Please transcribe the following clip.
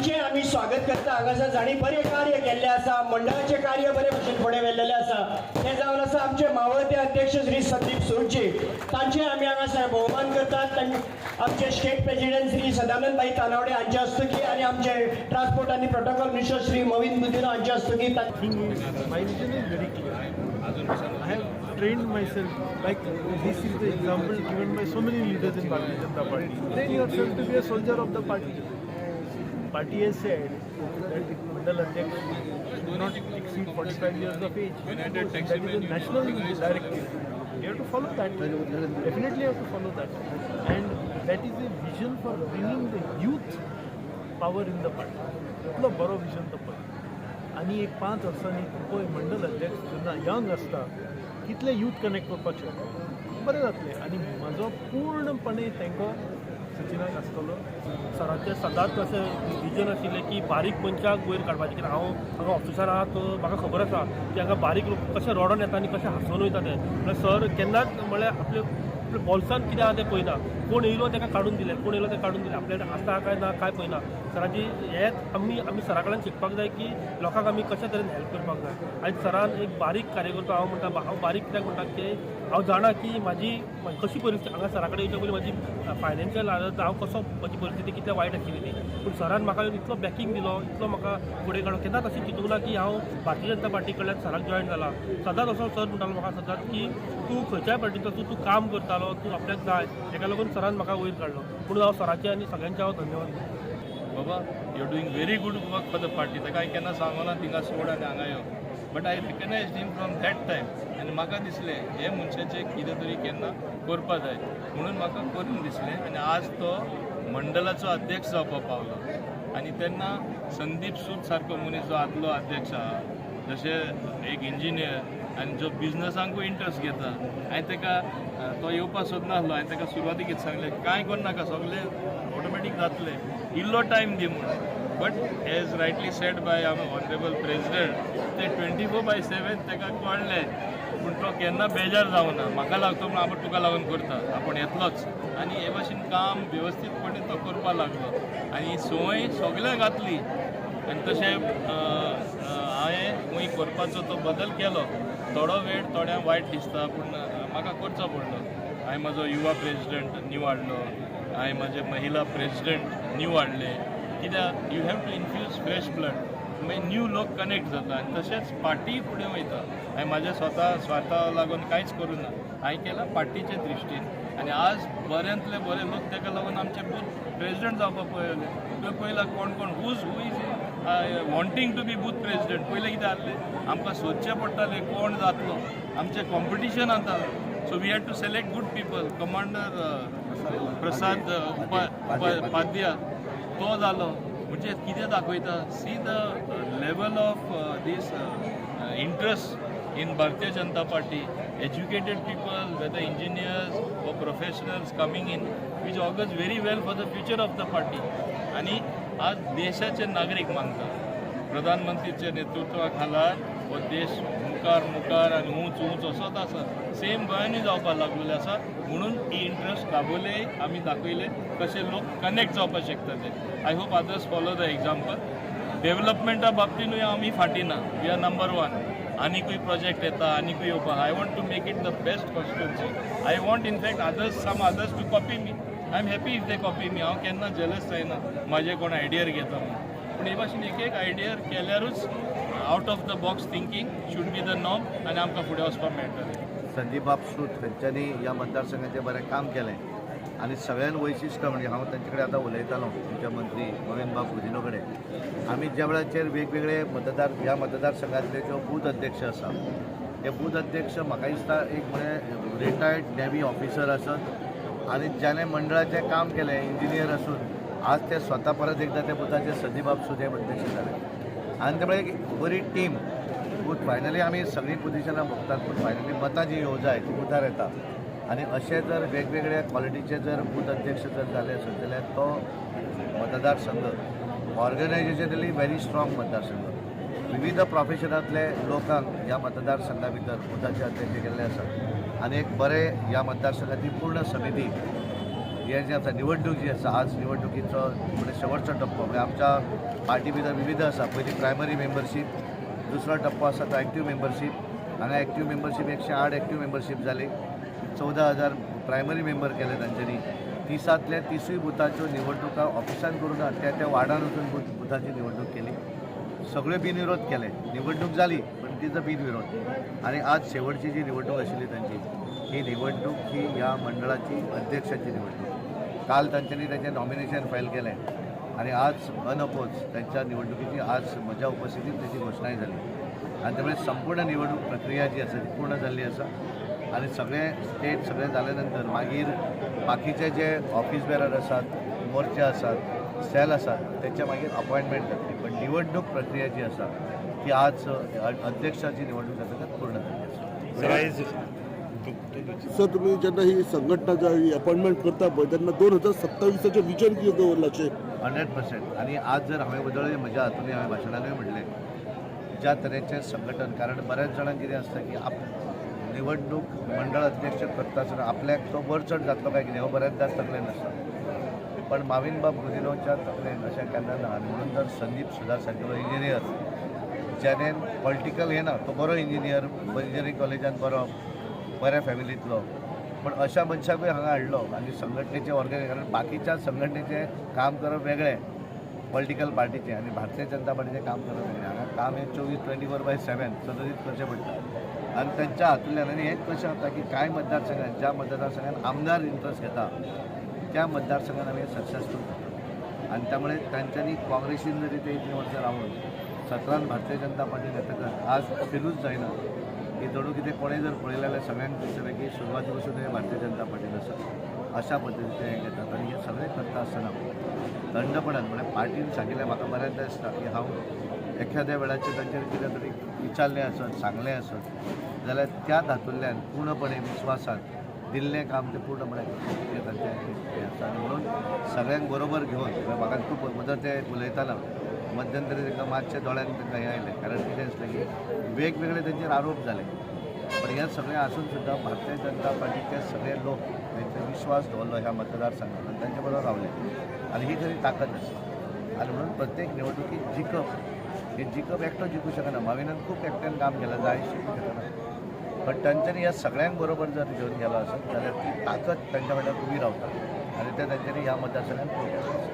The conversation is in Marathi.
तांचे आम्ही स्वागत करता। हांगासर जाणी बरें कार्य केल्लें आसा, मंडळाचे कार्य बरे भशेन फुडें व्हेल्लेलें आसा। ते जावन आसा आमचे मावळते अध्यक्ष श्री संदीप सुरजी, तांचे आमी हांगासर भोवमान करतात। आमचे स्टेट प्रेसिडेंट श्री सदानंद भाई तानावडे हांचे हस्तुकी आणि आमचे ट्रान्सपोर्ट आणि प्रोटोकॉल मिनिस्टर श्री मोविन बुद्धिनो हांचे हस्तुकी। My vision is very clear. I have trained myself, like this is the example given by so many leaders in Bharatiya Janata Party. Train yourself to be a soldier of the party. Party has said that Mandal Adhyaksh should not exceed 45 years of age. That is a national directive. You have to follow that. Definitely you have to follow that. And that is a vision for bringing the youth power in the party. इतलो बरो विजन तो पळय। आनी एक 5 वर्सांनी पळय मंडल अध्यक्ष जेन्ना यंग आसता कितले यूथ कनेक्ट करपाक शकता, बरें जातलें। आनी म्हाजो पूर्णपणे तांकां सचिनाक आसतलो। सरांचें सदांच अशें विजन आशिल्लें की बारीक मनशाक वयर काडपाचें। कित्याक हांव हांगा ऑफिसार आहात म्हाका खबर आसा की हांगा बारीक लोक कशे रडोन येता आनी कशे हांसून वयता ते। म्हळ्यार सर केन्नाच म्हळ्यार आपले बॉल्सान कितें आहा तें पळयना, कोण येयलो ताका काडून दिलें, कोण येयलो तें काडून दिलें, आपल्या कडेन आसा काय ना काय पळयना। सरांची हेंच आमी सरा कडल्यान शिकपाक जाय की लोकांक आमी कशे तरेन हेल्प करपाक जाय। आयज सरान एक बारीक कार्यकर्तो हांव म्हणटा, हांव बारीक कित्याक म्हणटा की हांव जाणा की म्हाजी कशी परिस्थिती हांगा सरा कडेन येवच्या पयलीं म्हाजी फायनान्शियल हालत हांव कसो म्हाजी परिस्थिती कितल्या वायट आशिल्ली ती। पूण सरान म्हाका इतलो बॅकींग दिलो, इतलो म्हाका फुडें काडलो। केन्नाच अशें चिंतूंक ना की हांव भारतीय जनता पार्टी कडल्यान सराक जॉयन जाला। सदांच असो सर म्हणटालो म्हाका सदांच की तूं खंयच्याय पार्टीचो तूं काम करतालो, तूं आपल्याक जाय, ताका लागून सरान म्हाका वयर काडलो। म्हणून हांव सराचे आनी सगळ्यांचे हांव धन्यवाद दिता। बाबा you are doing very good work for the party. ताका हांवें केन्ना सांगो ना थिंगा सोड आनी हांगा यो, but I recognized him from that time. आनी म्हाका दिसलें हे मनशाचें कितें तरी केन्ना करपा जाय म्हणून म्हाका करून दिसलें। आनी आज तो मंडलाचो अध्यक्ष जावपाक पावलो। आनी तेन्ना संदीप सूद सारको मनीस जो आदलो अध्यक्ष आहा, जशें एक इंजिनियर आनी जो बिजनसांकूय इंट्रस्ट घेता, हांवें ताका तो येवपाक सोदनासलो। हांवें ताका सुरवातीक कितें सांगलें, कांय करनाका, सगळें ऑटोमॅटीक जातलें, इल्लो टायम दी म्हणून। But as rightly said by our honourable president, ते 24/7 ताका कळ्ळें। पूण तो केन्ना बेजार जावना, म्हाका लागतो म्हणून हांव तुका लागून करता, आपूण येतलोच। आनी हे भाशेन काम वेवस्थीतपणे तो करपाक लागलो आनी संवय सगळ्यांक घातली। आनी तशें हांवें खंय करपाचो तो बदल केलो। थोडो वेळ थोड्यांक वायट दिसता, पूण म्हाका करचो पडलो। हांवें म्हजो युवा प्रेसिडेंट निवाडलो, हांवें म्हजे महिला प्रेसिडेंट निवाडले। कित्याक you have to infuse fresh blood, मागीर न्यू लोक कनेक्ट जाता आनी तशेंच पार्टी फुडें वयता। हांवें म्हाज्या स्वार्था लागून कांयच करूं ना, हांवें केलां पार्टीचे दृश्टीन। आनी आज बऱ्यांतले बरे लोक ताका लागून आमचे बूथ प्रेसिडेंट जावपाक पळयले। तुवें पळयलां कोण कोण who is wanting to be booth president. पयलें कितें जाल्लें, आमकां सोदचें पडटालें कोण जातलो, आमचें कॉम्पिटिशन जाता। So we had to select good people. Commander Prasad Upadhyay तो जालो, म्हणजे कितें दाखयता, see the level of this interest in Bharatiya Janata Party, educated people, whether engineers or professionals coming in, which augurs very well for the future of the party. आणि आज देशाचे नागरिक मानता प्रधानमंत्रीचे नेतृत्वाखाला हो देश मुखार आनी उंच असोच आसा। सेम गोंयांनी जावपाक लागलेले आसा, म्हणून ही इंट्रस्ट दाखयले, आमी दाखयले कशे लोक कनेक्ट जावपाक शकता ते। I hope others follow the example. डेव्हलपमेंटा बाबतीनूय आमी फाटी ना, वी आर नंबर 1। आनीकूय प्रोजेक्ट येता, आनीकूय येवपाक। I want to make it the best constituency. I want in fact some others to copy me. I am happy if they copy me. हांव केन्ना जेलस जायना म्हाजे कोण आयडियर घेता म्हणून। पूण हे भाशेन एक आयडियर केल्यारूच out of the box thinking should be the norm आनी आमकां फुडें वचपाक मेळटलें। संदीप बाब सूद हांच्यांनी ह्या मतदारसंघाचें बरें काम केलें आनी सगळ्यान वैशिश्ट म्हणजे हांव तांचे कडेन आतां उलयतालो, तुमच्या मंत्री मोविन बाब बुदिनो कडेन। आमी ज्या वेळाचेर वेगवेगळे ह्या मतदारसंघातले जो बूथ अध्यक्ष आसा, ते बूथ अध्यक्ष म्हाका दिसता एक म्हळ्यार रिटायर्ड नेव्ही ऑफिसर आसत आनी ज्याने मंडळाचें काम केलें, इंजिनियर आसून आज ते स्वता परत एकदा त्या बुथाचे संदीप बाब सूद हे अध्यक्ष जाले। आनी त्यामुळे एक बरी टीम बूथ फायनली आमी सगळीं पोजिशनां भोगतात, पूण फायनली मतां जी येवं जाय ती बुथार येता। आनी अशे जर वेगवेगळ्या क्वॉलिटीचे जर बूथ अध्यक्ष जर जाले आसत जाल्यार तो मतदारसंघ ऑर्गनायजेशनली व्हेरी स्ट्रॉंग मतदारसंघ। विविध प्रोफेशनांतले लोकांक ह्या मतदारसंघा भितर बुथाचे अध्यक्ष केल्ले आसात आनी एक बरे ह्या मतदारसंघाची पूर्ण समिती हे जे आसा निवडणूक जी आसा आज निवडणुकीचो म्हणजे शेवटचो टप्पो म्हणजे आमच्या पार्टी भितर विविध आसा पयली प्रायमरी मेंबरशीप दुसरो टप्पो आसा तो एक्टीव मेंबरशीप हांगा एक्टीव मेंबरशीप 108 एक्टीव मेंबरशीप जाली 14,000 प्रायमरी मेंबर केले तांच्यांनी 30तल्या 30 बुथाच्यो निवडणुका ऑफिसान करून त्या वार्डान वचून बुथाची निवडणूक केली सगळे बिनविरोध केले निवडणूक जाली पण तिचो बिनविरोध आणि आज शेवटची जी निवडणूक आशिल्ली तांची ही निवडणूक ही ह्या मंडळाची अध्यक्षाची निवडणूक काल तांच्यांनी त्याचें नॉमिनेशन फायल केलें आणि आज अनअपोज त्यांच्या निवडणुकीची आज म्हज्या उपस्थितीत त्याची घोषणाय झाली आणि त्यामुळे संपूर्ण निवडणूक प्रक्रिया जी आसा ती पूर्ण जाल्ली आसा आणि सगळे स्टेट सगळे जाल्या नंतर मागीर बाकीचे जे ऑफिस बेरर आसात मोर्चे आसात सेल आसात त्याच्या मागीर अपॉइंटमेंट जातली पण निवडणूक प्रक्रिया जी आसा ती आज अध्यक्षाची निवडणूक जातकच पूर्ण जाल्ली आसा सर तुम्ही जेन्ना ही संघटना जी अपॉइंटमेंट करता पळय तेन्ना 2027चें विजन कितें दवरलाचें 100% आणि आज जर हांवें बदललें म्हज्या हातूंत हांवें भाशणानूय म्हटलें ज्या तरेचें संघटन कारण बऱ्याच जाणांक कितें आसता की निवडणूक मंडळ अध्यक्ष करता आसतना आपल्याक तो वर चड जातलो काय कितें हो बऱ्याचदा तकलेन नासता पण माविन बाब गुदिनोच्या तकलेन अशें केन्ना ना आनी म्हणून तर संदीप सुदार सारकेलो इंजिनियर ज्याने पॉलिटिकल हे ना तो बरो इंजिनियर इंजिनियरींग कॉलेजान बऱ्या फॅमिलींतलो पण अशा मनशाकूय हांगा हाडलो आनी संघटनेचे ऑर्गनायझेशन बाकीच्या संघटनेचें काम करप वेगळें पॉलिटिकल पार्टीचें आनी भारतीय जनता पार्टीचें काम करप वेगळें हांगा काम हे 24/7 सतत करचें पडटा आनी तांच्या हातूंतल्यान आनी हें कशें जाता की कांय मतदारसंघात ज्या मतदारसंघात आमदार इंट्रस्ट घेता त्या मतदारसंघात आमी सक्सेसफूल करता आनी त्यामुळे तांच्यांनी काँग्रेसीन जरी ते इतलीं वर्सां रावून 17 भारतीय जनता पार्टीन येतकच आज फिरूच जायना की जणू कितें कोणें जर पळयलें जाल्यार सगळ्यांक दिसतलें की सुरवाती पासून हे भारतीय जनता पार्टीन आसा अशा पद्दतीचे हे घेतात आनी हे सगळें करता आसतना थंडपणान म्हळ्यार पार्टीन सांगिल्लें म्हाका बऱ्याचदा दिसता की हांव एखाद्या वेळाचेर तांचेर कितें तरी विचारलें आसत सांगलें आसत जाल्यार त्या हातूंतल्यान पूर्णपणे विश्वासान दिल्लें काम तें पूर्णपणे हें तांचें हें आसा आनी म्हणून सगळ्यांक बरोबर घेवन म्हाका खूब मदत ते उलयताना मध्यंतरी ताका मातशें दोळ्यांत ताका हें आयलें कारण कितें आसलें की वेगवेगळे तांचेर आरोप जाले पण हे सगळें आसून सुद्दां भारतीय जनता पार्टीचे सगळे लोक तांचो विश्वास दवरलो ह्या मतदारसंघात आनी तांचे बरोबर रावले आनी ही खरी ताकद आसा आनी म्हणून प्रत्येक निवडणुकीत जिखप एकटो जिखूं शकना माविनान खूब एकट्यान काम केलें जायशीं शकना पण तांच्यांनी ह्या सगळ्यांक बरोबर जर घेवन गेलो आसत जाल्यार ती ताकद तांच्या फाटल्यान उबी रावता आनी ते तांच्यांनी ह्या मतदारसंघात